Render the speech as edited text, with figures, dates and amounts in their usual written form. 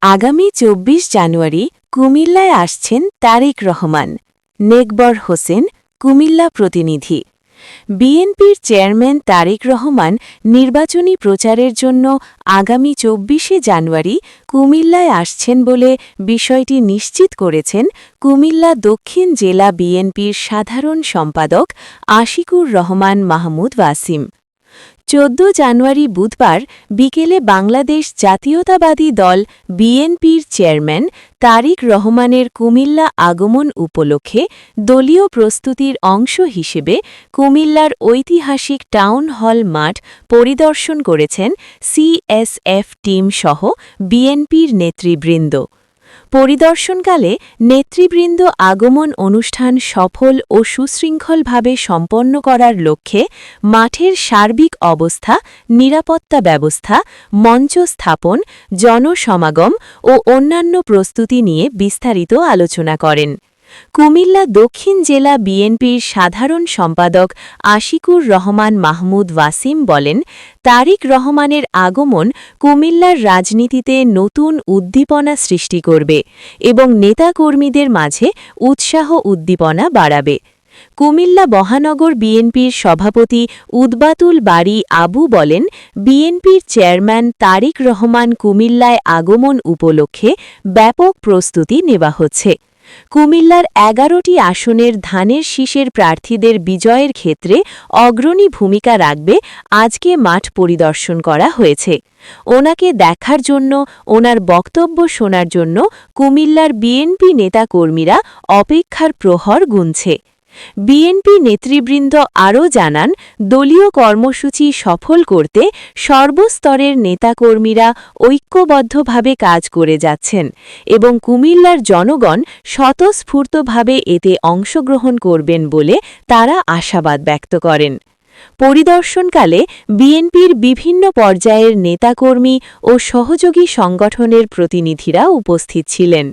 আগামী ২৪ জানুয়ারি কুমিল্লায় আসছেন তারেক রহমান। নেকবর হোসেন, কুমিল্লা প্রতিনিধি। বিএনপির চেয়ারম্যান তারেক রহমান নির্বাচনী প্রচারের জন্য আগামী ২৪শে জানুয়ারি কুমিল্লায় আসছেন বলে বিষয়টি নিশ্চিত করেছেন কুমিল্লা দক্ষিণ জেলা বিএনপির সাধারণ সম্পাদক আশিকুর রহমান মাহমুদ ওয়াসিম। ১৪ জানুয়ারি বুধবার বিকেলে বাংলাদেশ জাতীয়তাবাদী দল বিএনপির চেয়ারম্যান তারেক রহমানের কুমিল্লা আগমন উপলক্ষে দলীয় প্রস্তুতির অংশ হিসেবে কুমিল্লার ঐতিহাসিক টাউন হল মাঠ পরিদর্শন করেছেন সিএসএফ টিম সহ বিএনপির নেতৃবৃন্দ। পরিদর্শনকালে নেতৃবৃন্দ আগমন অনুষ্ঠান সফল ও সুশৃঙ্খলভাবে সম্পন্ন করার লক্ষ্যে মাঠের সার্বিক অবস্থা, নিরাপত্তা ব্যবস্থা, মঞ্চ স্থাপন, জনসমাগম ও অন্যান্য প্রস্তুতি নিয়ে বিস্তারিত আলোচনা করেন। কুমিল্লা দক্ষিণ জেলা বিএনপির সাধারণ সম্পাদক আশিকুর রহমান মাহমুদ ওয়াসিম বলেন, তারেক রহমানের আগমন কুমিল্লার রাজনীতিতে নতুন উদ্দীপনা সৃষ্টি করবে এবং নেতাকর্মীদের মাঝে উৎসাহ উদ্দীপনা বাড়াবে। কুমিল্লা মহানগর বিএনপির সভাপতি উদবাতুল বারী আবু বলেন, বিএনপির চেয়ারম্যান তারেক রহমান কুমিল্লায় আগমন উপলক্ষে ব্যাপক প্রস্তুতি নেওয়া হচ্ছে। কুমিল্লার ১১টি আসনের ধানের শীষের প্রার্থীদের বিজয়ের ক্ষেত্রে অগ্রণী ভূমিকা রাখবে আজকে মাঠ পরিদর্শন করা হয়েছে। ওনাকে দেখার জন্য, ওনার বক্তব্য শোনার জন্য কুমিল্লার বিএনপি নেতাকর্মীরা অপেক্ষার প্রহর গুনছে। বিএনপি নেতৃবৃন্দ আরও জানান, দলীয় কর্মসূচি সফল করতে সর্বস্তরের নেতাকর্মীরা ঐক্যবদ্ধভাবে কাজ করে যাচ্ছেন এবং কুমিল্লার জনগণ স্বতঃস্ফূর্তভাবে এতে অংশগ্রহণ করবেন বলে তারা আশাবাদ ব্যক্ত করেন। পরিদর্শনকালে বিএনপির বিভিন্ন পর্যায়ের নেতাকর্মী ও সহযোগী সংগঠনের প্রতিনিধিরা উপস্থিত ছিলেন।